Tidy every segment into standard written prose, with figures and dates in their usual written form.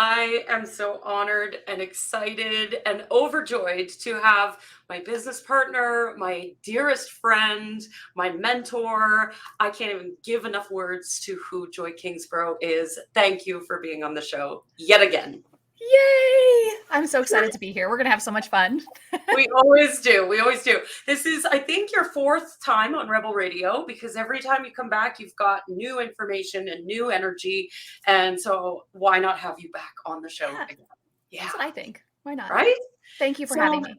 I am so honored and excited and overjoyed to have my business partner, my dearest friend, my mentor. I can't even give enough words to who Joy Kingsborough is. Thank you for being on the show yet again. Yay! I'm so excited to be here. We're going to have so much fun. We always do. We always do. This is, I think, your fourth time on Rebel Radio because every time you come back, you've got new information and new energy. And so why not have you back on the show again? Yeah. That's what I think. Why not? Right? Thank you for So having me.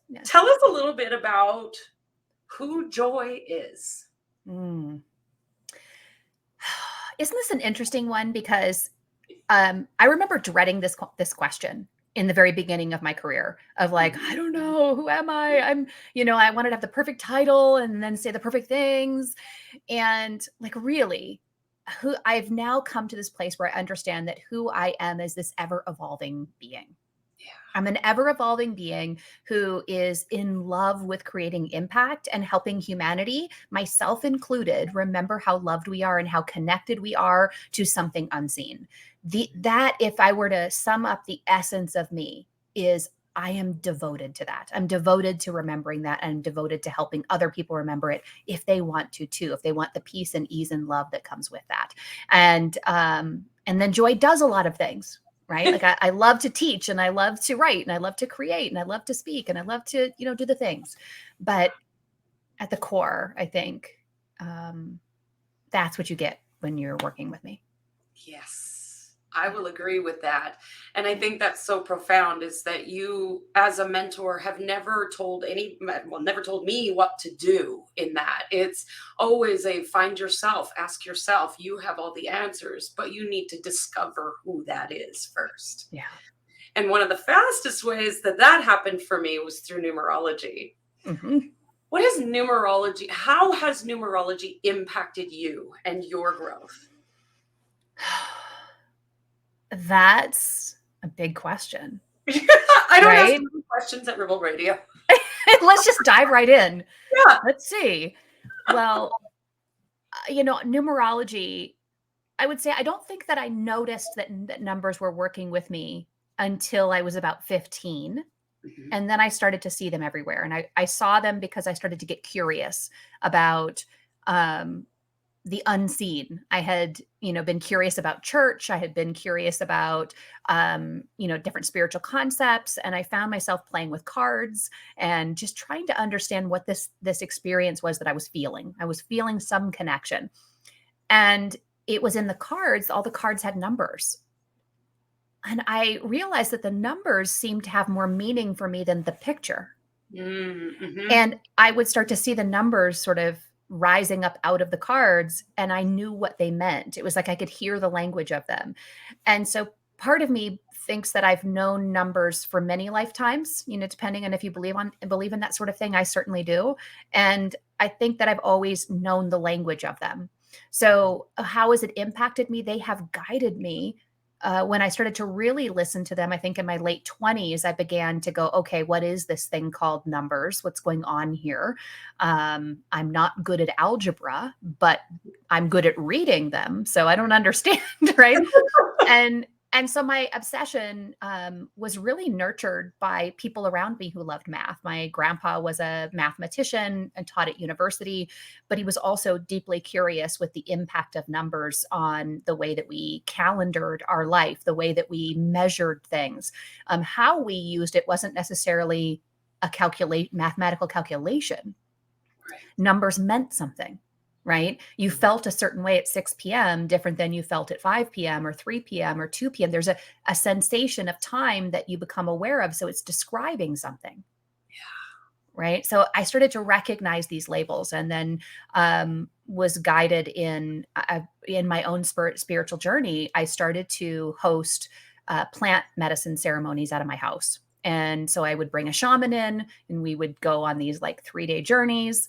Yes. tell us a little bit about who Joy is. Isn't this an interesting one? Because I remember dreading this question in the very beginning of my career of like, I don't know, who am I? I wanted to have the perfect title and then say the perfect things. And like, really, who I've now come to this place where I understand that who I am is this ever evolving being. Yeah. I'm an ever evolving being who is in love with creating impact and helping humanity, myself included, remember how loved we are and how connected we are to something unseen. That, if I were to sum up the essence of me, is I am devoted to that. I'm devoted to remembering that, and I'm devoted to helping other people remember it if they want to too, if they want the peace and ease and love that comes with that. And then Joy does a lot of things, right? Like I love to teach, and I love to write, and I love to create, and I love to speak, and I love to, do the things. But at the core, I think that's what you get when you're working with me. Yes, I will agree with that. And I think that's so profound is that you, as a mentor, have never told never told me what to do in that. It's always a find yourself, ask yourself. You have all the answers, but you need to discover who that is first. Yeah. And one of the fastest ways that happened for me was through numerology. Mm-hmm. How has numerology impacted you and your growth? That's a big question. I don't ask right? questions at Rebel Radio. Let's just dive right in. Yeah. Let's see. Well, numerology, I would say I don't think that I noticed that numbers were working with me until I was about 15. Mm-hmm. And then I started to see them everywhere. And I saw them because I started to get curious about the unseen. I had, been curious about church. I had been curious about, different spiritual concepts. And I found myself playing with cards and just trying to understand what this experience was that I was feeling. I was feeling some connection. And it was in the cards. All the cards had numbers. And I realized that the numbers seemed to have more meaning for me than the picture. Mm-hmm. And I would start to see the numbers sort of rising up out of the cards, and I knew what they meant. It was like I could hear the language of them. And so part of me thinks that I've known numbers for many lifetimes, depending on if you believe in that sort of thing. I certainly do. And I think that I've always known the language of them. So how has it impacted me? They have guided me. When I started to really listen to them, I think in my late 20s, I began to go, okay, what is this thing called numbers? What's going on here? I'm not good at algebra, but I'm good at reading them. So I don't understand, right? And so my obsession was really nurtured by people around me who loved math. My grandpa was a mathematician and taught at university, but he was also deeply curious with the impact of numbers on the way that we calendared our life, the way that we measured things. How we used it wasn't necessarily a mathematical calculation. Right. Numbers meant something. Right? You felt a certain way at 6 p.m. different than you felt at 5 p.m. or 3 p.m. or 2 p.m. There's a sensation of time that you become aware of. So it's describing something. Yeah. Right. So I started to recognize these labels, and then was guided in my own spiritual journey. I started to host plant medicine ceremonies out of my house. And so I would bring a shaman in, and we would go on these like 3-day journeys.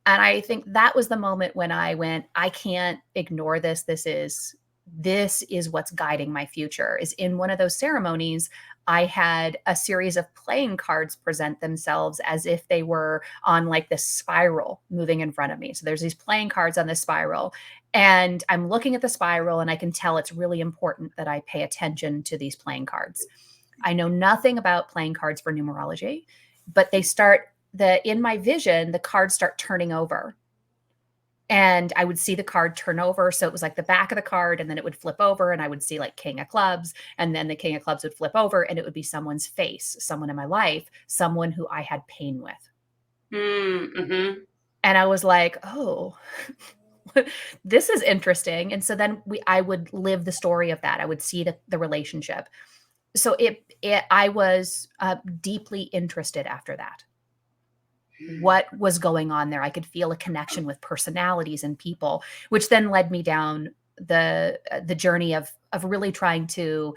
And I think that was the moment when I went, I can't ignore this. This is this is what's guiding my future. Is in one of those ceremonies, I had a series of playing cards present themselves as if they were on like this spiral moving in front of me. So there's these playing cards on this spiral, and I'm looking at the spiral, and I can tell it's really important that I pay attention to these playing cards. I know nothing about playing cards for numerology, but they start in my vision, the cards start turning over. And I would see the card turn over. So it was like the back of the card, and then it would flip over, and I would see like King of Clubs, and then the King of Clubs would flip over, and it would be someone's face, someone in my life, someone who I had pain with. Mm-hmm. And I was like, oh, this is interesting. And so then I would live the story of that. I would see the relationship. So I was deeply interested after that. What was going on there? I could feel a connection with personalities and people, which then led me down the journey of really trying to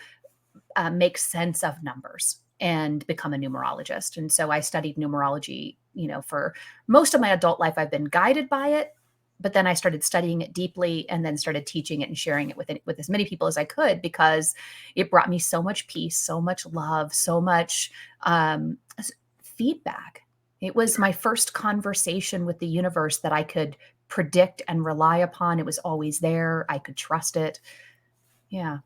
make sense of numbers and become a numerologist. And so I studied numerology, for most of my adult life. I've been guided by it, but then I started studying it deeply, and then started teaching it and sharing it with as many people as I could, because it brought me so much peace, so much love, so much feedback. It was my first conversation with the universe that I could predict and rely upon. It was always there. I could trust it. Yeah.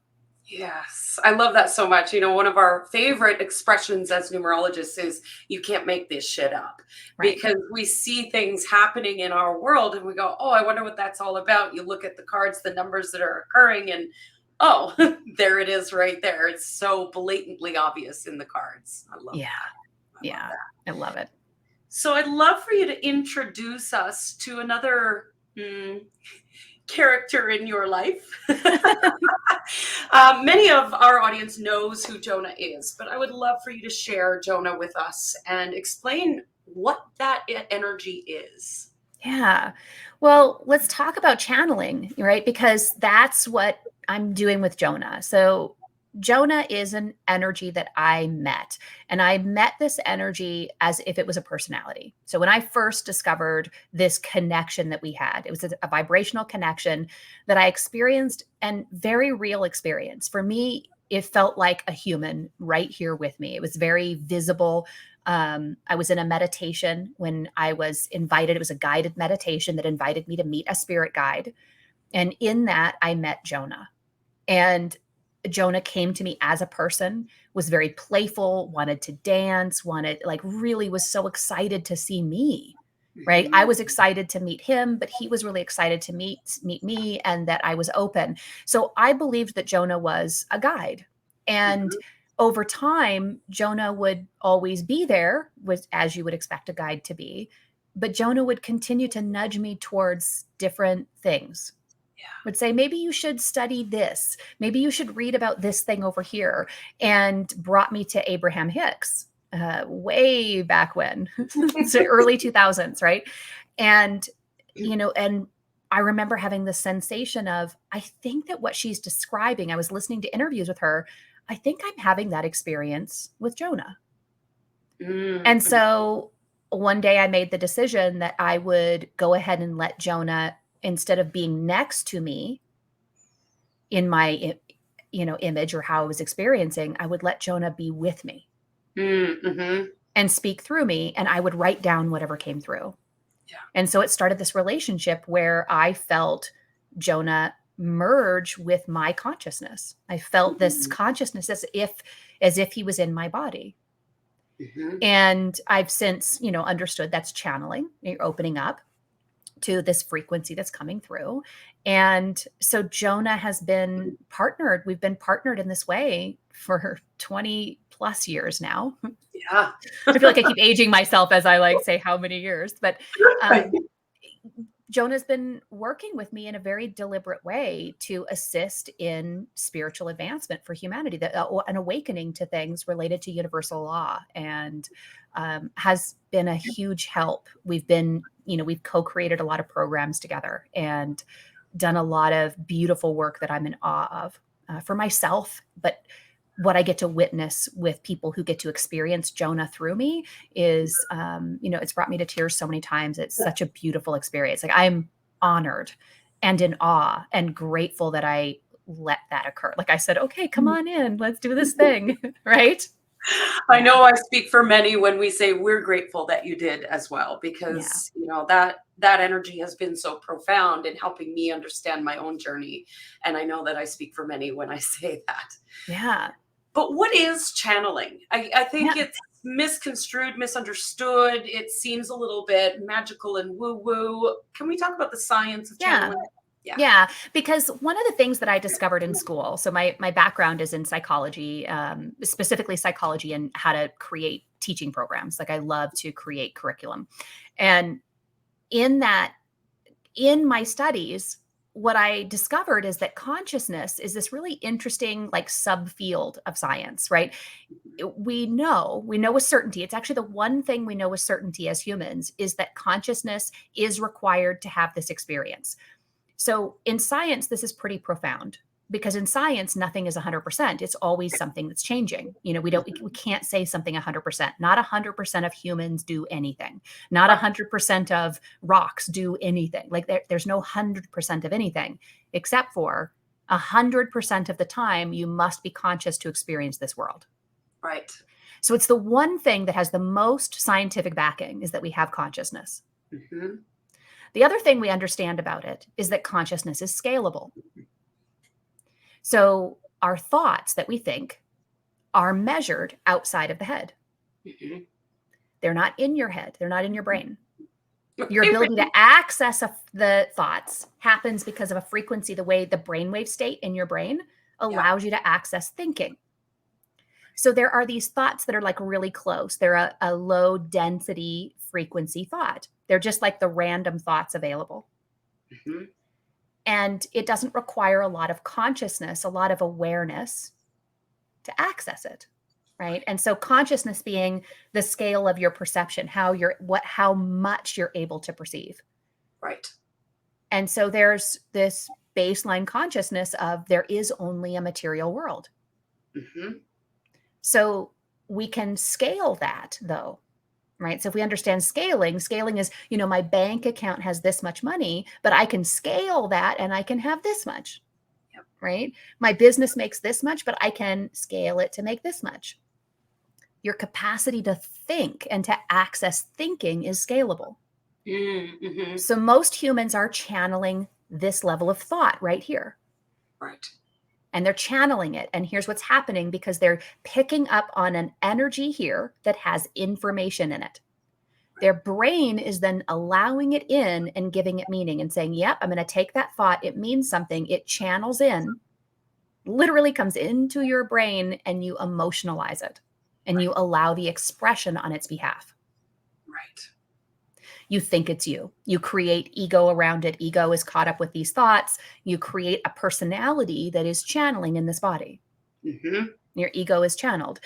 Yes, I love that so much. One of our favorite expressions as numerologists is you can't make this shit up, Right. because we see things happening in our world and we go, oh, I wonder what that's all about. You look at the cards, the numbers that are occurring, and oh, there it is right there. It's so blatantly obvious in the cards. I love that. Love that. I love it. So I'd love for you to introduce us to another character in your life. Many of our audience knows who Jonah is, but I would love for you to share Jonah with us and explain what that energy is. Yeah. Well, let's talk about channeling, right? Because that's what I'm doing with Jonah. So Jonah is an energy that I met, and I met this energy as if it was a personality. So when I first discovered this connection that we had, it was a vibrational connection that I experienced, and very real experience. For me, it felt like a human right here with me. It was very visible. I was in a meditation when I was invited. It was a guided meditation that invited me to meet a spirit guide. And in that, I met Jonah. And Jonah came to me as a person, was very playful, wanted to dance, really was so excited to see me, right? Mm-hmm. I was excited to meet him, but he was really excited to meet me, and that I was open. So I believed that Jonah was a guide. And over time, Jonah would always be there, as you would expect a guide to be, but Jonah would continue to nudge me towards different things. Would say, maybe you should study this. Maybe you should read about this thing over here, and brought me to Abraham Hicks way back when, so early 2000s, right? And, and I remember having the sensation of, I think that what she's describing, I was listening to interviews with her, I think I'm having that experience with Jonah. Mm-hmm. And so one day I made the decision that I would go ahead and let Jonah, instead of being next to me in my, image or how I was experiencing, I would let Jonah be with me and speak through me, and I would write down whatever came through. Yeah. And so it started this relationship where I felt Jonah merge with my consciousness. I felt this consciousness as if he was in my body. And I've since, understood that's channeling. You're opening up to this frequency that's coming through. And so Jonah has been partnered. We've been partnered in this way for 20 plus years now. Yeah. I feel like I keep aging myself as I say how many years, but Jonah's been working with me in a very deliberate way to assist in spiritual advancement for humanity, an awakening to things related to universal law, and has been a huge help. We've co-created a lot of programs together and done a lot of beautiful work that I'm in awe of for myself, but what I get to witness with people who get to experience Jonah through me is, it's brought me to tears so many times. It's such a beautiful experience. I'm honored and in awe and grateful that I let that occur. Like I said, okay, come on in, let's do this thing, right? I Yeah. know I speak for many when we say we're grateful that you did as well, Yeah. because that energy has been so profound in helping me understand my own journey. And I know that I speak for many when I say that. Yeah. But what is channeling? I think Yeah. it's misconstrued, misunderstood. It seems a little bit magical and woo-woo. Can we talk about the science of Yeah. channeling? Yeah. Yeah, because one of the things that I discovered in school, so my background is in psychology, specifically psychology and how to create teaching programs. Like I love to create curriculum. And in that, in my studies, what I discovered is that consciousness is this really interesting like subfield of science, right? We know with certainty, it's actually the one thing we know with certainty as humans is that consciousness is required to have this experience. So in science, this is pretty profound because in science, nothing is 100%. It's always something that's changing. We can't say something 100%. Not 100% of humans do anything. Not Right. 100% of rocks do anything. Like there's no 100% of anything, except for 100% of the time, you must be conscious to experience this world. Right. So it's the one thing that has the most scientific backing is that we have consciousness. Mhm. The other thing we understand about it is that consciousness is scalable. So our thoughts that we think are measured outside of the head. Mhm. They're not in your head, they're not in your brain. Your Okay, ability to access the thoughts happens because of a frequency, the way the brainwave state in your brain yeah. allows you to access thinking. So there are these thoughts that are like really close. They're a low density frequency thought. They're just like the random thoughts available. Mhm. And it doesn't require a lot of consciousness, a lot of awareness to access it. Right. And so consciousness being the scale of your perception, how much you're able to perceive. Right. And so there's this baseline consciousness of there is only a material world. Mhm. So we can scale that though, right? So if we understand scaling is, my bank account has this much money, but I can scale that and I can have this much, Yep. right? My business makes this much, but I can scale it to make this much. Your capacity to think and to access thinking is scalable. Mhm. So most humans are channeling this level of thought right here. Right. And they're channeling it. And here's what's happening because they're picking up on an energy here that has information in it. Their brain is then allowing it in and giving it meaning and saying, yep, I'm going to take that thought. It means something. It channels in, literally comes into your brain, and you emotionalize it and you allow the expression on its behalf. Right. You think it's you. You create ego around it. Ego is caught up with these thoughts. You create a personality that is channeling in this body. Mhm. Your ego is channeled.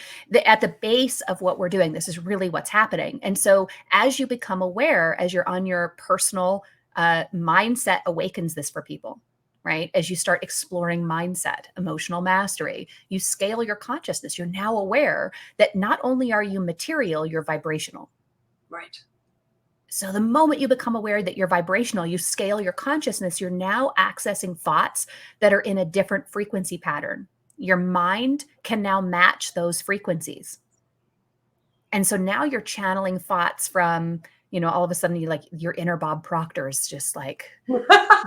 At the base of what we're doing, this is really what's happening. And so as you become aware, as you're on your personal mindset awakens this for people, right? As you start exploring mindset, emotional mastery, you scale your consciousness. You're now aware that not only are you material, you're vibrational. Right. So the moment you become aware that you're vibrational, you scale your consciousness, you're now accessing thoughts that are in a different frequency pattern. Your mind can now match those frequencies. And so now you're channeling thoughts from, all of a sudden you like your inner Bob Proctor is just like,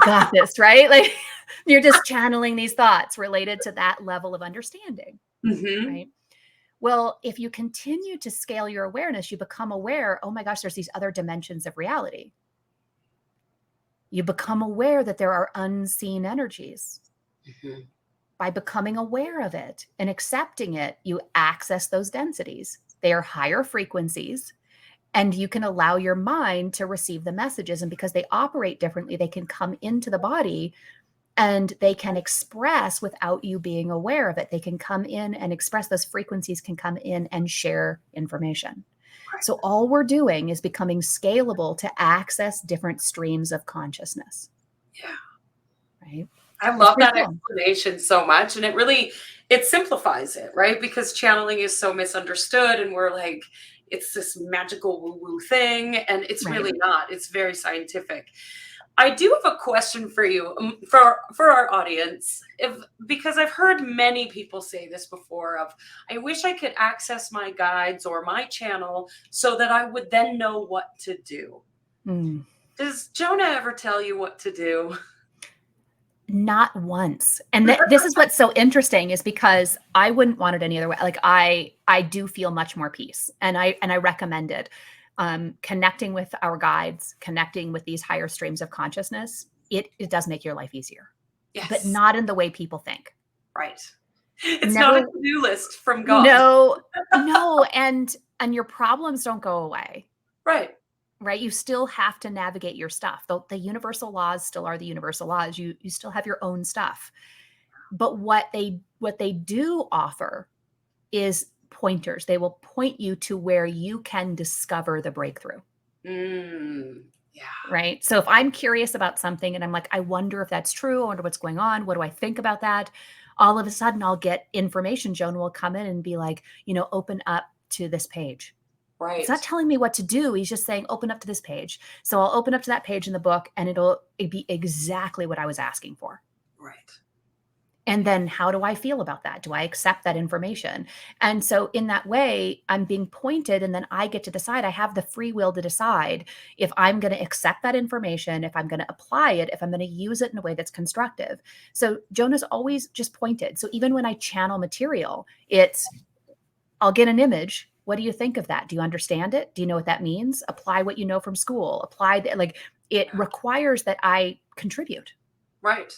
got this, right? Like you're just channeling these thoughts related to that level of understanding, Mhm. right? Well, if you continue to scale your awareness, you become aware, oh my gosh, there's these other dimensions of reality. You become aware that there are unseen energies. Mhm. By becoming aware of it and accepting it, you access those densities. They are higher frequencies, and you can allow your mind to receive the messages. And because they operate differently, they can come into the body and they can express without you being aware of it. They can come in and express. Those frequencies can come in and share information. Right. So all we're doing is becoming scalable to access different streams of consciousness. Yeah. Right? I It's love pretty that cool. explanation so much. And it simplifies it, right? Because channeling is so misunderstood and we're like, it's this magical woo-woo thing. And it's Right. really not. It's very scientific. I do have a question for you, for our audience, because I've heard many people say this before. I wish I could access my guides or my channel so that I would then know what to do. Mm. Does Jonah ever tell you what to do? Not once. And this is what's so interesting, is because I wouldn't want it any other way. Like I do feel much more peace, and I recommend it. Connecting with our guides, connecting with these higher streams of consciousness, it does make your life easier, but Yes. not in the way people think. Right. It's not a Never. to-do list from God. No, and your problems don't go away. Right? You still have to navigate your stuff. The universal laws still are the universal laws. You still have your own stuff. But what they do offer is pointers. They will point you to where you can discover the breakthrough. Yeah. Right? So if I'm curious about something and I'm like, I wonder if that's true, I wonder what's going on, what do I think about that? All of a sudden I'll get information. Joan will come in and be like, open up to this page. Right. It's not telling me what to do. He's just saying, open up to this page. So I'll open up to that page in the book, and it'd be exactly what I was asking for. Right. And then how do I feel about that? Do I accept that information? And so in that way, I'm being pointed, and then I get to decide. I have the free will to decide if I'm going to accept that information, if I'm going to apply it, if I'm going to use it in a way that's constructive. So Jonah's always just pointed. So even when I channel material, I'll get an image. What do you think of that? Do you understand it? Do you know what that means? Apply what you know from school. It requires that I contribute. Right.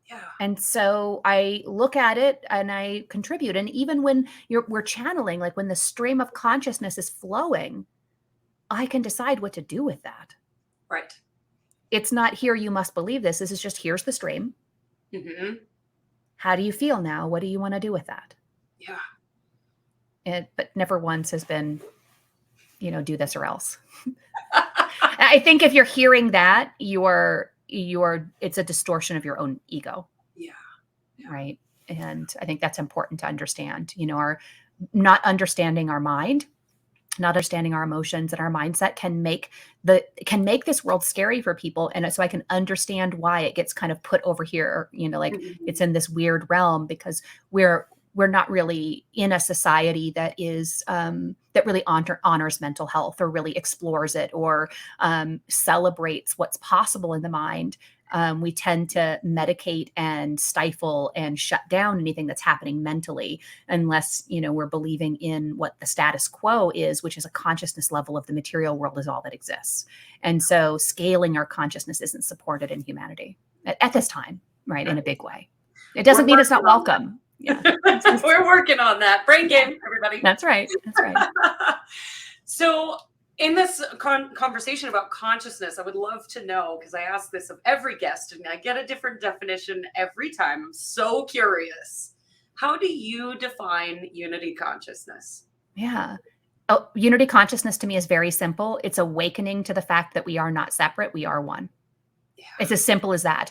Yeah. And so I look at it and I contribute. And even when we're channeling, like when the stream of consciousness is flowing, I can decide what to do with that. Right. It's not here, you must believe this. This is just, here's the stream. Mm-hmm. How do you feel now? What do you want to do with that? Yeah. But never once has been, do this or else. I think if you're hearing that, it's a distortion of your own ego. Yeah. Right. And I think that's important to understand, our not understanding our mind, not understanding our emotions and our mindset can make this world scary for people. And so I can understand why it gets kind of put over here, it's in this weird realm, because we're not really in a society that is that really honors mental health, or really explores it, or celebrates what's possible in the mind. We tend to medicate and stifle and shut down anything that's happening mentally, unless we're believing in what the status quo is, which is a consciousness level of the material world is all that exists. And so scaling our consciousness isn't supported in humanity at this time, right? In a big way. It doesn't mean it's not welcome. Yeah. We're working on that. Brain game, everybody. That's right. So in this conversation about consciousness, I would love to know, because I ask this of every guest and I get a different definition every time. I'm so curious. How do you define unity consciousness? Yeah. Oh, unity consciousness to me is very simple. It's awakening to the fact that we are not separate. We are one. Yeah. It's as simple as that.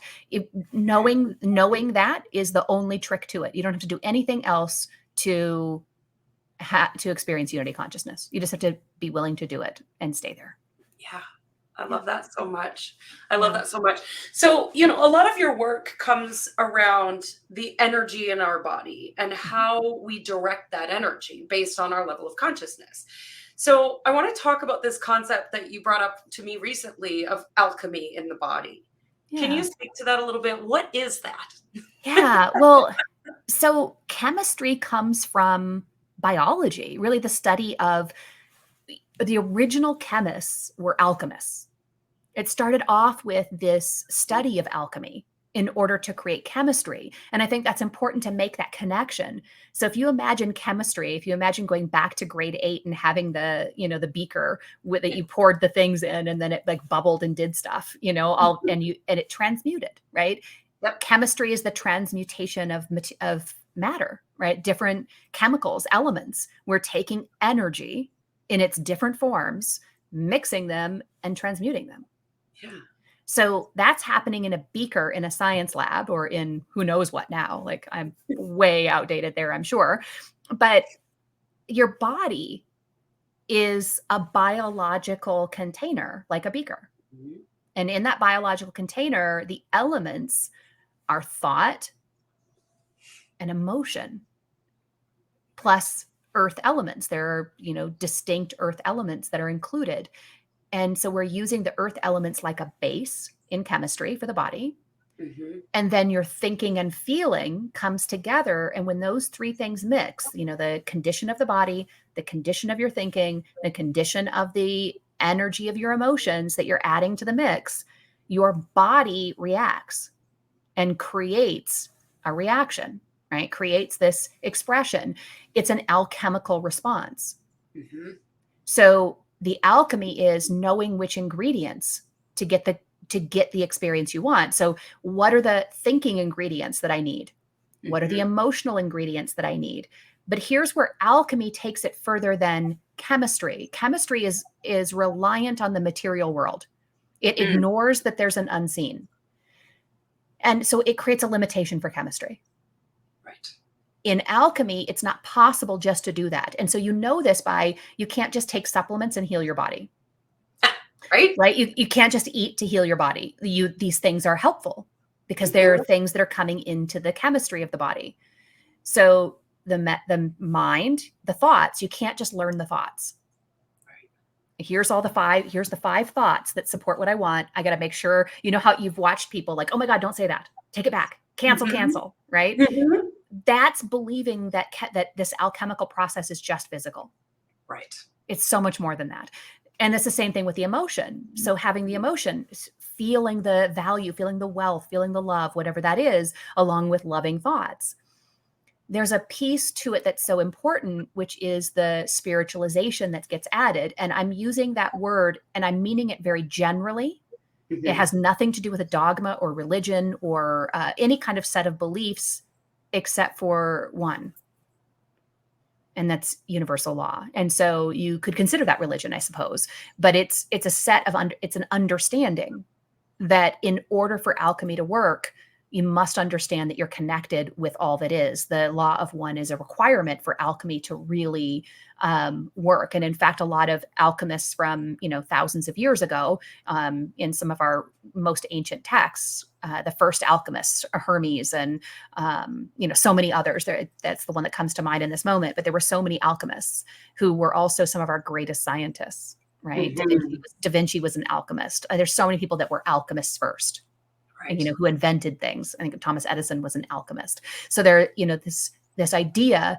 Knowing that is the only trick to it. You don't have to do anything else to experience unity consciousness. You just have to be willing to do it and stay there. Yeah. I love that so much. So, a lot of your work comes around the energy in our body and how we direct that energy based on our level of consciousness. So I want to talk about this concept that you brought up to me recently of alchemy in the body. Yeah. Can you speak to that a little bit? What is that? Yeah, well, so chemistry comes from biology, really the study of the original chemists were alchemists. It started off with this study of alchemy in order to create chemistry. And I think that's important to make that connection. So if you imagine chemistry, if you imagine going back to grade 8 and having the beaker that you poured the things in, and then it like bubbled and did stuff, and it transmuted, right? Yep. Chemistry is the transmutation of matter, right? Different chemicals, elements. We're taking energy in its different forms, mixing them and transmuting them. Yeah. So that's happening in a beaker in a science lab, or in who knows what now. Like, I'm way outdated there, I'm sure. But your body is a biological container, like a beaker. Mm-hmm. And in that biological container, the elements are thought and emotion, plus earth elements. There are, distinct earth elements that are included. And so we're using the earth elements like a base in chemistry for the body. Mm-hmm. And then your thinking and feeling comes together. And when those three things mix, the condition of the body, the condition of your thinking, the condition of the energy of your emotions that you're adding to the mix, your body reacts and creates a reaction, right? Creates this expression. It's an alchemical response. Mm-hmm. So the alchemy is knowing which ingredients to get the experience you want. So what are the thinking ingredients that I need? What are the emotional ingredients that I need? But here's where alchemy takes it further than chemistry. Chemistry is reliant on the material world. It ignores that there's an unseen. And so it creates a limitation for chemistry. Right. In alchemy, it's not possible just to do that. And so this by, you can't just take supplements and heal your body. Right? You can't just eat to heal your body. These things are helpful because they're things that are coming into the chemistry of the body. So the mind, the thoughts, you can't just learn the thoughts. Right. Here's the five thoughts that support what I want. I got to make sure, how you've watched people like, oh my God, don't say that. Take it back. Cancel, right? Mm-hmm. That's believing that this alchemical process is just physical. Right. It's so much more than that. And it's the same thing with the emotion. So having the emotion, feeling the value, feeling the wealth, feeling the love, whatever that is, along with loving thoughts. There's a piece to it that's so important, which is the spiritualization that gets added. And I'm using that word and I'm meaning it very generally. Mm-hmm. It has nothing to do with a dogma or religion or any kind of set of beliefs except for one. And that's universal law. And so you could consider that religion, I suppose, but it's a set of, it's an understanding that in order for alchemy to work, you must understand that you're connected with all that is. The law of one is a requirement for alchemy to really work. And in fact, a lot of alchemists from, thousands of years ago, in some of our most ancient texts, the first alchemists, Hermes, and, so many others. That's the one that comes to mind in this moment. But there were so many alchemists who were also some of our greatest scientists, right? Mm-hmm. Da Vinci was an alchemist. There's so many people that were alchemists first. Right. Who invented things. I think Thomas Edison was an alchemist. So there, this idea,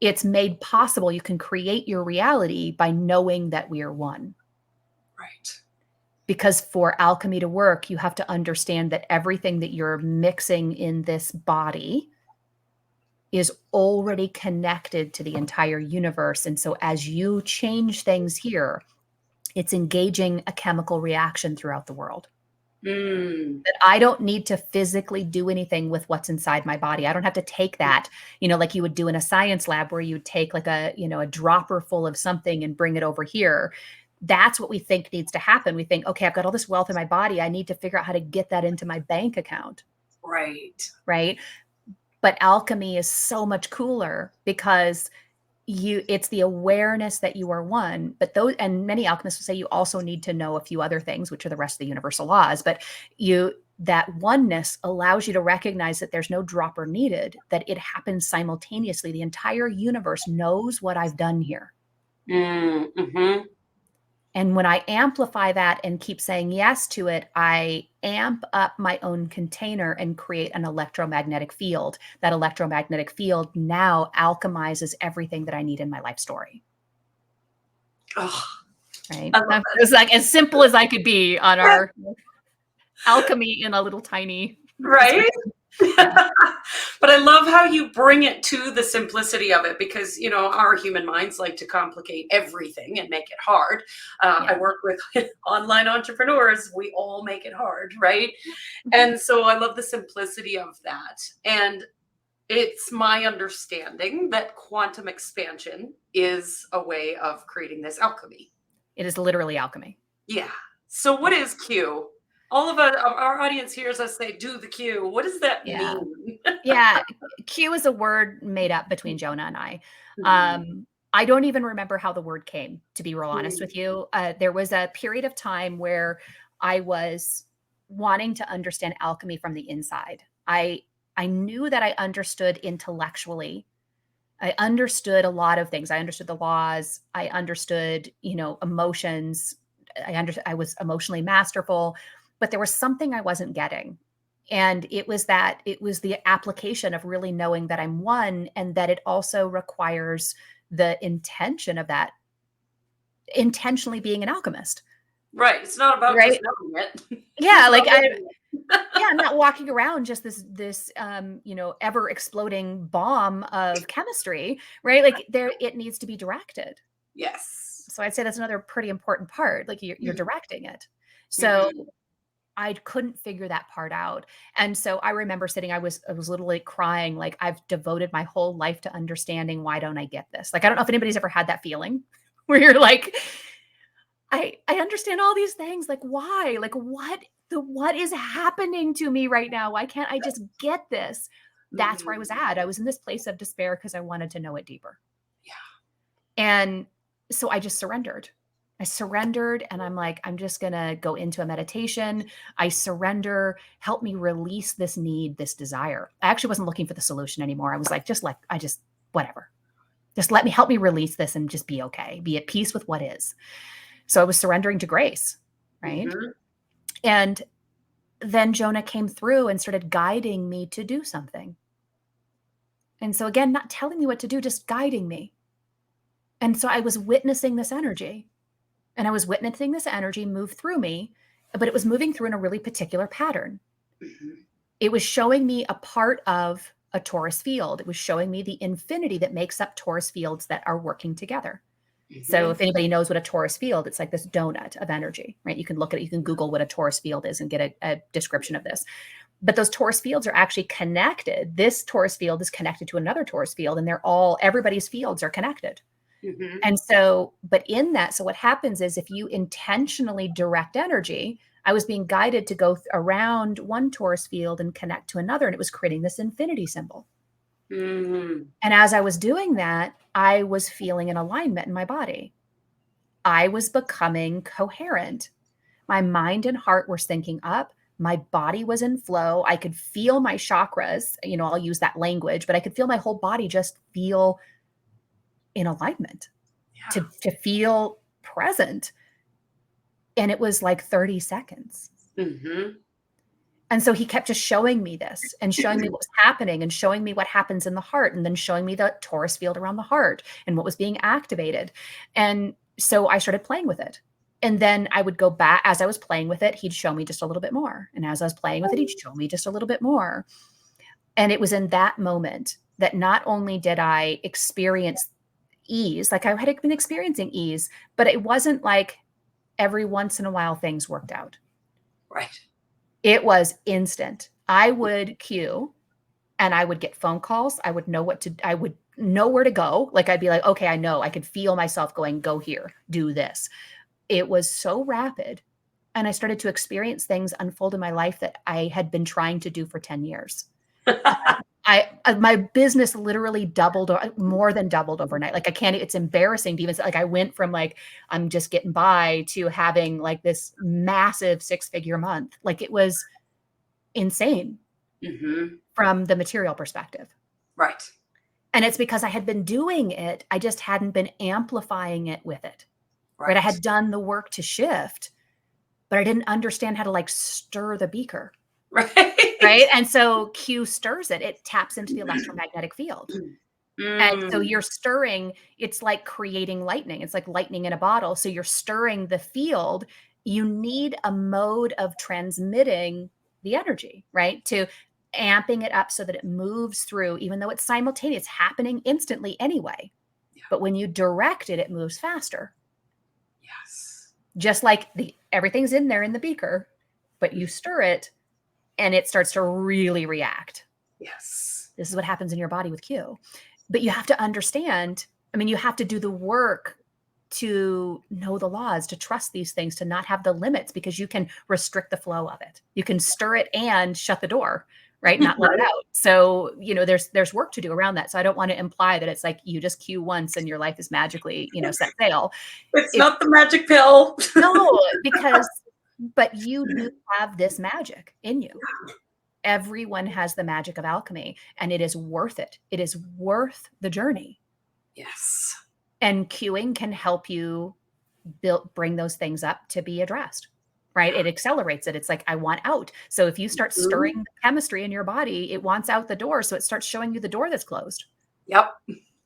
it's made possible. You can create your reality by knowing that we are one. Right. Because for alchemy to work, you have to understand that everything that you're mixing in this body is already connected to the entire universe. And so as you change things here, it's engaging a chemical reaction throughout the world. That I don't need to physically do anything with what's inside my body. I don't have to take that, like you would do in a science lab where you would take like a dropper full of something and bring it over here. That's what we think needs to happen. We think, okay, I've got all this wealth in my body. I need to figure out how to get that into my bank account. Right. Right. But alchemy is so much cooler because it's the awareness that you are one, but and many alchemists will say you also need to know a few other things, which are the rest of the universal laws, but that oneness allows you to recognize that there's no dropper needed, that it happens simultaneously. The entire universe knows what I've done here. Mm-hmm. And when I amplify that and keep saying yes to it, I amp up my own container and create an electromagnetic field. That electromagnetic field now alchemizes everything that I need in my life story. Oh, right. It's like as simple as I could be on our alchemy in a little tiny. Right. Yeah. But I love how you bring it to the simplicity of it because, our human minds like to complicate everything and make it hard. I work with online entrepreneurs. We all make it hard, right? Mm-hmm. And so I love the simplicity of that. And it's my understanding that quantum expansion is a way of creating this alchemy. It is literally alchemy. Yeah. So what is Q? All of our audience hears us say, do the Q. What does that mean? Yeah. Q is a word made up between Jonah and I. Mm-hmm. I don't even remember how the word came, to be real honest with you. There was a period of time where I was wanting to understand alchemy from the inside. I knew that I understood intellectually. I understood a lot of things. I understood the laws. I understood, emotions. I was emotionally masterful, but there was something I wasn't getting. And it was the application of really knowing that I'm one, and that it also requires the intention of that, intentionally being an alchemist. Right. It's not about just Right. knowing it. Yeah. It's Like about living it. yeah, I'm not walking around just this ever exploding bomb of chemistry, right? Like it needs to be directed. Yes. So I'd say that's another pretty important part. Like you're directing it. So Mhm. I couldn't figure that part out. And so I remember I was literally crying, like, I've devoted my whole life to understanding, why don't I get this? Like, I don't know if anybody's ever had that feeling where you're like, I understand all these things. Like, why? Like, what is happening to me right now? Why can't I just get this? That's where I Mhm. was at. I was in this place of despair because I wanted to know it deeper. Yeah. And so I just surrendered. I surrendered, and I'm like, I'm just going to go into a meditation. I surrender. Help me release this need, this desire. I actually wasn't looking for the solution anymore. I was like, whatever. Just help me release this and just be okay. Be at peace with what is. So I was surrendering to grace, right? Mhm. And then Jonah came through and started guiding me to do something. And so again, not telling me what to do, just guiding me. And so I was witnessing this energy, and I was witnessing this energy move through me, but it was moving through in a really particular pattern. Mhm. It was showing me a part of a torus field. It was showing me the infinity that makes up torus fields that are working together. So Mhm. if anybody knows what a torus field, it's like this donut of energy, right? You can look at it, you can Google what a torus field is and get a description of this. But those torus fields are actually connected. This torus field is connected to another torus field, and everybody's fields are connected. Mhm. And so, but in that, so what happens is if you intentionally direct energy, I was being guided to go around one torus field and connect to another, and it was creating this infinity symbol. Mhm. And as I was doing that, I was feeling an alignment in my body. I was becoming coherent. My mind and heart were syncing up. My body was in flow. I could feel my chakras. I'll use that language, but I could feel my whole body just feel in alignment, Yeah. to feel present. And it was like 30 seconds. Mhm. And so he kept just showing me this and showing me what was happening and showing me what happens in the heart, and then showing me the torus field around the heart and what was being activated. And so I started playing with it. And then I would go back as I was playing with it, he'd show me just a little bit more. And as I was playing with it, he'd show me just a little bit more. And it was in that moment that not only did I experience ease, like I had been experiencing ease, but it wasn't like every once in a while things worked out. Right. It was instant. I would queue and I would get phone calls. I would know where to go. Like I'd be like, okay, I know. I could feel myself going, go here, do this. It was so rapid. And I started to experience things unfold in my life that I had been trying to do for 10 years. My business literally doubled, or more than doubled overnight. Like I can't, it's embarrassing to even say, like I went from like, I'm just getting by to having like this massive 6-figure month. Like it was insane Mhm. from the material perspective. Right. And it's because I had been doing it. I just hadn't been amplifying it with it, right? I Right. had done the work to shift, but I didn't understand how to like stir the beaker. Right. Right. And so Q stirs it, it taps into the electromagnetic field. And so Mm. you're stirring, it's like creating lightning. It's like lightning in a bottle. So you're stirring the field. You need a mode of transmitting the energy, right? To amping it up so that it moves through, even though it's simultaneous, happening instantly anyway. Yeah. But when you direct it, it moves faster. Yes. Just like everything's in there in the beaker, but you stir it and it starts to really react. Yes. This is what happens in your body with Q. But you have to understand, I mean, you have to do the work to know the laws, to trust these things, to not have the limits, because you can restrict the flow of it. You can stir it and shut the door, right? Not let it Right. out. So, there's work to do around that. So I don't want to imply that it's like you just Q once and your life is magically, set sail. It's If not the magic pill. no, because but you do have this magic in you. Everyone has the magic of alchemy, and it is worth it. It is worth the journey. Yes. And queuing can help you bring those things up to be addressed, right? It accelerates it. It's like, I want out. So if you start stirring the chemistry in your body, it wants out the door. So it starts showing you the door that's closed. Yep.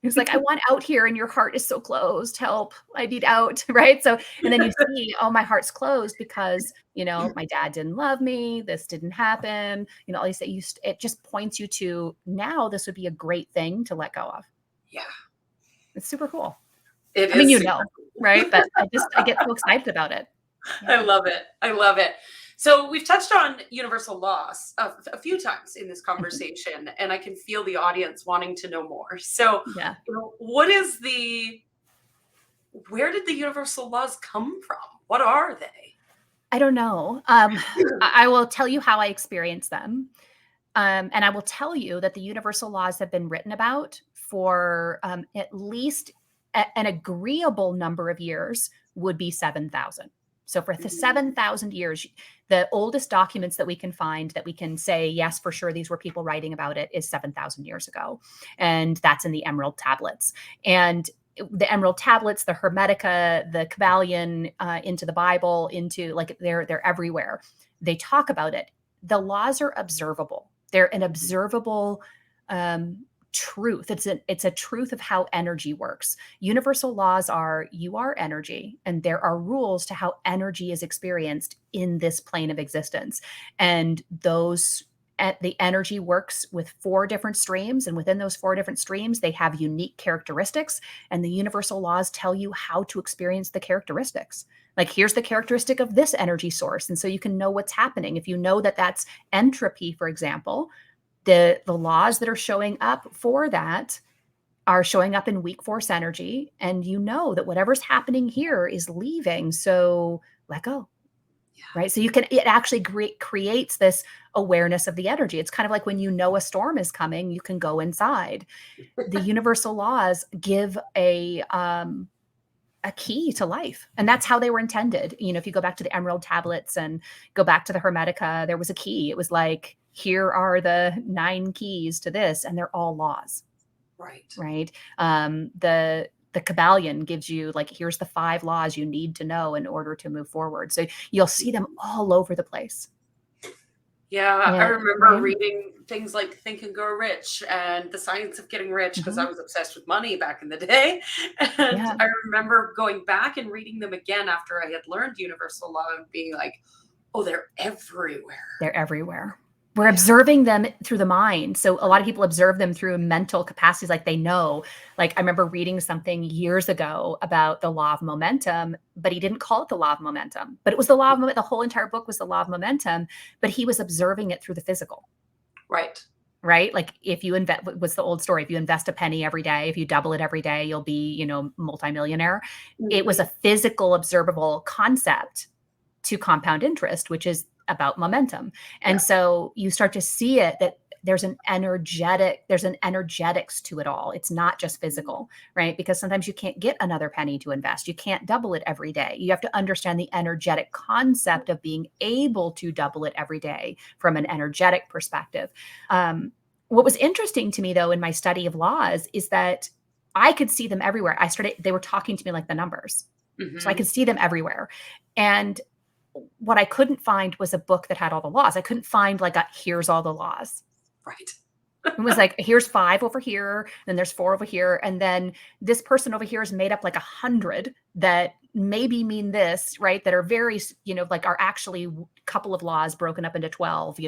It's like, I want out here, and your heart is so closed. Help. I need out. Right. So, and then you see, oh, my heart's closed because, my dad didn't love me. This didn't happen. All these things, it just points you to, now this would be a great thing to let go of. Yeah. It's super cool. It I mean, is super cool. Right? But I get so excited about it. Yeah. I love it. I love it. So we've touched on universal laws a few times in this conversation, and I can feel the audience wanting to know more. So, yeah. Where did the universal laws come from? What are they? I don't know. I will tell you how I experience them. And I will tell you that the universal laws have been written about for at least an agreeable number of years would be 7,000. So for the 7,000 years, the oldest documents that we can find that we can say, yes, for sure, these were people writing about it, is 7,000 years ago. And that's in the Emerald Tablets. And the Emerald Tablets, the Hermetica, the Kabbalion, into the Bible, into they're everywhere. They talk about it. The laws are observable. They're an observable truth. It's a truth of how energy works. Universal laws are, you are energy, and there are rules to how energy is experienced in this plane of existence. And the energy works with 4 different streams, and within those 4 different streams, they have unique characteristics, and the universal laws tell you how to experience the characteristics. Like, here's the characteristic of this energy source. And so you can know what's happening. If you know that that's entropy, for example, the laws that are showing up for that are showing up in weak force energy. And you know that whatever's happening here is leaving. So let go. Yeah. Right. So it actually creates this awareness of the energy. It's kind of like when a storm is coming, you can go inside. The universal laws give a key to life. And that's how they were intended. If you go back to the Emerald Tablets and go back to the Hermetica, there was a key. It was like, here are the 9 keys to this, and they're all laws. Right. Right. The Kabbalion gives you, like, here's the 5 laws you need to know in order to move forward. So you'll see them all over the place. Yeah, I remember reading things like Think and Grow Rich and The Science of Getting Rich, because I was obsessed with money back in the day. And I remember going back and reading them again after I had learned universal law and being like, oh, they're everywhere. They're everywhere. We're observing them through the mind. So a lot of people observe them through mental capacities, like they know. Like, I remember reading something years ago about the law of momentum, but he didn't call it the law of momentum. But it was the law of momentum. The whole entire book was the law of momentum, but he was observing it through the physical. Right. Right? Like, if you invest, what's the old story? If you invest a penny every day, if you double it every day, you'll be, multimillionaire. Mm-hmm. It was a physical, observable concept to compound interest, which is about momentum. And so you start to see it, that there's an energetics to it all. It's not just physical, right? Because sometimes you can't get another penny to invest. You can't double it every day. You have to understand the energetic concept of being able to double it every day from an energetic perspective. What was interesting to me, though, in my study of laws is that I could see them everywhere. They were talking to me like the numbers. Mm-hmm. So I could see them everywhere. And what I couldn't find was a book that had all the laws. I couldn't find here's all the laws. Right. It was like, here's 5 over here, then there's 4 over here, and then this person over here is made up 100 that maybe mean this, right? That are very, are actually a couple of laws broken up into 12,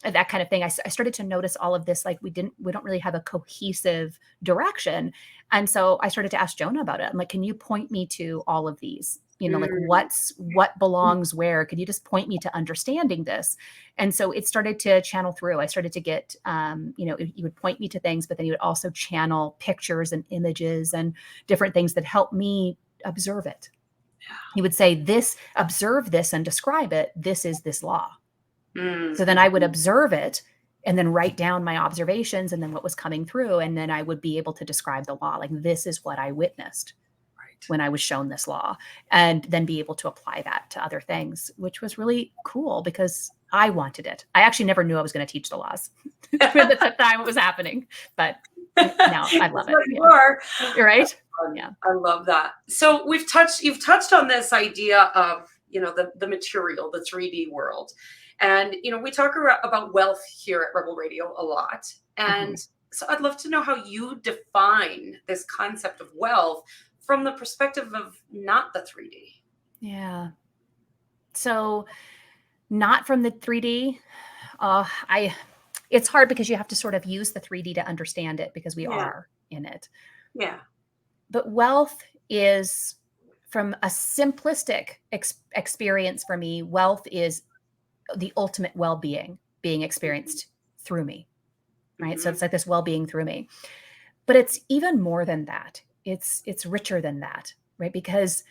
that kind of thing. I started to notice all of this, we don't really have a cohesive direction. And so I started to ask Jonah about it. I'm like, can you point me to all of these? What belongs where? Could you just point me to understanding this? And so it started to channel through. I started to get, you would point me to things, but then you would also channel pictures and images and different things that help me observe it. Yeah. He would say, observe this and describe it. This is this law. Mm-hmm. So then I would observe it and then write down my observations and then what was coming through. And then I would be able to describe the law. Like, this is what I witnessed. when I was shown this law, and then be able to apply that to other things, which was really cool because I wanted it. I actually never knew I was going to teach the laws at the time it was happening, but now I love it. You are. You're right. Yeah. I love that. So you've touched on this idea of, the material, the 3D world. And, we talk about wealth here at Rebel Radio a lot. And so I'd love to know how you define this concept of wealth from the perspective of not the 3D. Yeah. So not from the 3D. It's hard because you have to sort of use the 3D to understand it because we are in it. Yeah. But wealth is, from a simplistic experience for me, wealth is the ultimate well-being being experienced through me, right? So it's like this well-being through me. But it's even more than that. It's richer than that, right? Because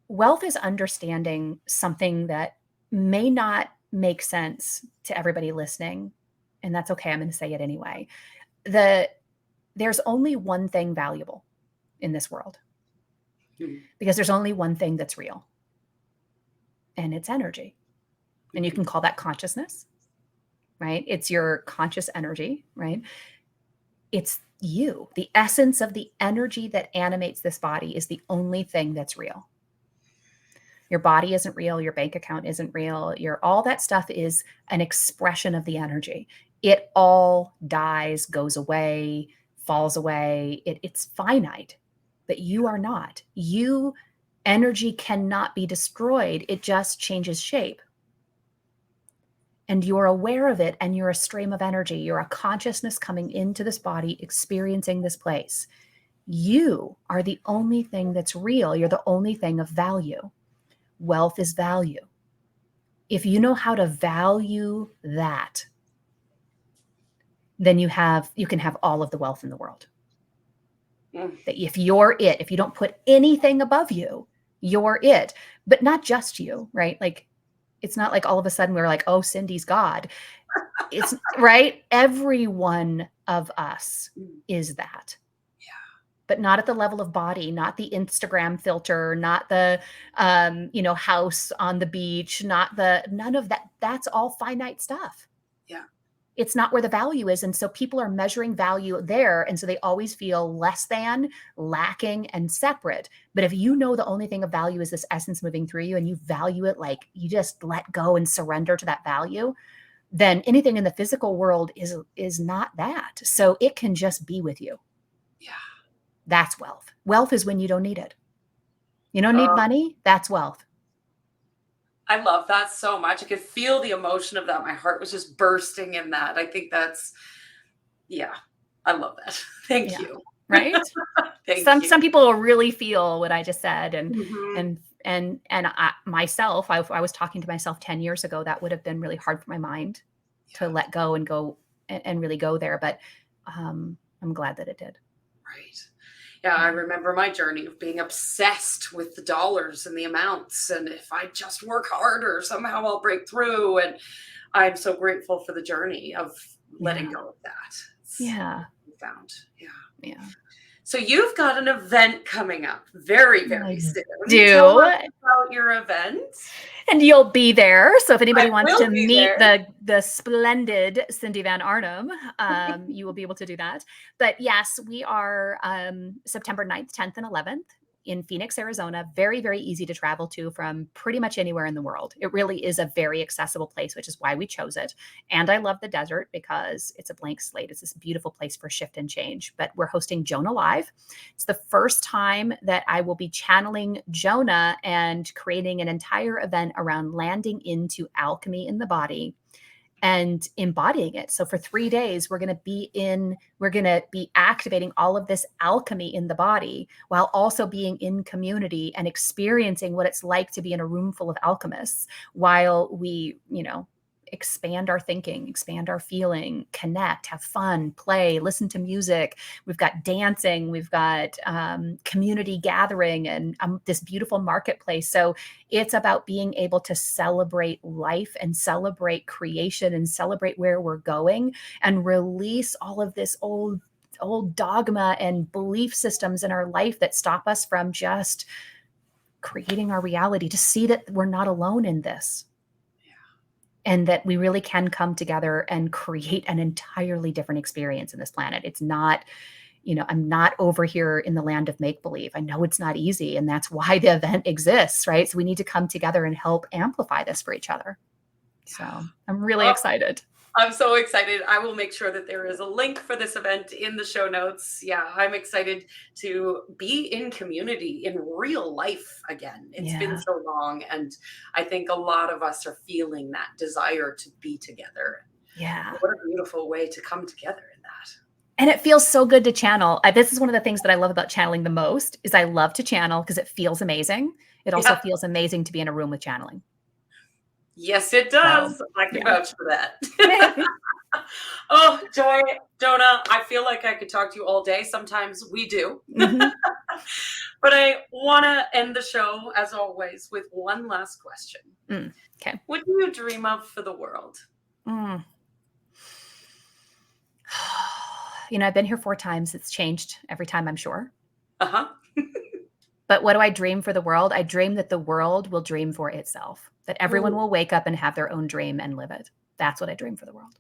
wealth is understanding something that may not make sense to everybody listening, and that's okay. I'm going to say it anyway. There's only one thing valuable in this world, because there's only one thing that's real, and it's energy. And you can call that consciousness, right? It's your conscious energy, right? It's you. The essence of the energy that animates this body is the only thing that's real. Your body isn't real. Your bank account isn't real. All that stuff is an expression of the energy. It all dies, goes away, falls away. It's finite, but you are not. Energy cannot be destroyed. It just changes shape. And you're aware of it, and you're a stream of energy. You're a consciousness coming into this body, experiencing this place. You are the only thing that's real. You're the only thing of value. Wealth is value. If you know how to value that, then you can have all of the wealth in the world. That if you're it, if you don't put anything above you, you're it. But not just you, right? Like, it's not like all of a sudden we're like, oh, Cindy's God. It's right. Every one of us is that. Yeah. But not at the level of body, not the Instagram filter, not the, house on the beach, none of that. That's all finite stuff. Yeah. It's not where the value is. And so people are measuring value there. And so they always feel less than, lacking, and separate. But if you know the only thing of value is this essence moving through you, and you value it, like you just let go and surrender to that value, then anything in the physical world is not that. So it can just be with you. Yeah. That's wealth. Wealth is when you don't need it. You don't need money. That's wealth. I love that so much. I could feel the emotion of that. My heart was just bursting in that. I think I love that. Thank you. Right? Some people will really feel what I just said. And myself, I was talking to myself 10 years ago. That would have been really hard for my mind to let go and really go there. But I'm glad that it did. Right. Yeah, I remember my journey of being obsessed with the dollars and the amounts. And if I just work harder, somehow I'll break through. And I'm so grateful for the journey of letting go of that. It's profound. Yeah. So you've got an event coming up very, very soon. Tell us about your event. And you'll be there. So if anybody wants to meet the splendid Cindy Van Arnhem, you will be able to do that. But yes, we are September 9th, 10th, and 11th in Phoenix, Arizona. Very, very easy to travel to from pretty much anywhere in the world. It really is a very accessible place, which is why we chose it. And I love the desert because it's a blank slate. It's this beautiful place for shift and change. But we're hosting Jonah Live. It's the first time that I will be channeling Jonah and creating an entire event around landing into alchemy in the body and embodying it. So for 3 days, we're going to be activating all of this alchemy in the body while also being in community and experiencing what it's like to be in a room full of alchemists while we, expand our thinking, expand our feeling, connect, have fun, play, listen to music. We've got dancing, we've got community gathering, and this beautiful marketplace. So it's about being able to celebrate life and celebrate creation and celebrate where we're going and release all of this old old dogma and belief systems in our life that stop us from just creating our reality, to see that we're not alone in this. And that we really can come together and create an entirely different experience in this planet. It's not, I'm not over here in the land of make-believe. I know it's not easy, and that's why the event exists, right? So we need to come together and help amplify this for each other. So I'm really excited. I'm so excited. I will make sure that there is a link for this event in the show notes. Yeah, I'm excited to be in community in real life again. It's been so long, and I think a lot of us are feeling that desire to be together. Yeah. What a beautiful way to come together in that. And it feels so good to channel. This is one of the things that I love about channeling the most, is I love to channel because it feels amazing. It also feels amazing to be in a room with channeling. Yes, it does. So, I can vouch for that. Oh, Joy, Jonah, I feel like I could talk to you all day. Sometimes we do. Mm-hmm. But I want to end the show, as always, with one last question. Okay. What do you dream of for the world? I've been here 4 times. It's changed every time, I'm sure. Uh-huh. But what do I dream for the world? I dream that the world will dream for itself, that everyone will wake up and have their own dream and live it. That's what I dream for the world.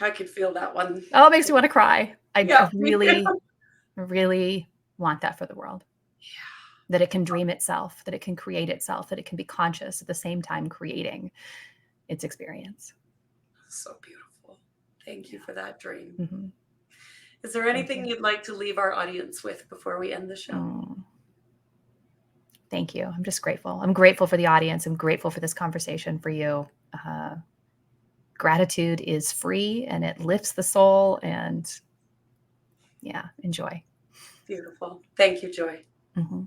I could feel that one. Oh, it makes me want to cry. I really, really want that for the world. Yeah. That it can dream itself, that it can create itself, that it can be conscious at the same time creating its experience. So beautiful. Thank you for that dream. Mm-hmm. Is there anything you'd like to leave our audience with before we end the show? Thank you. I'm just grateful. I'm grateful for the audience. I'm grateful for this conversation for you. Gratitude is free and it lifts the soul, and enjoy. Beautiful. Thank you, Joy. Mm-hmm.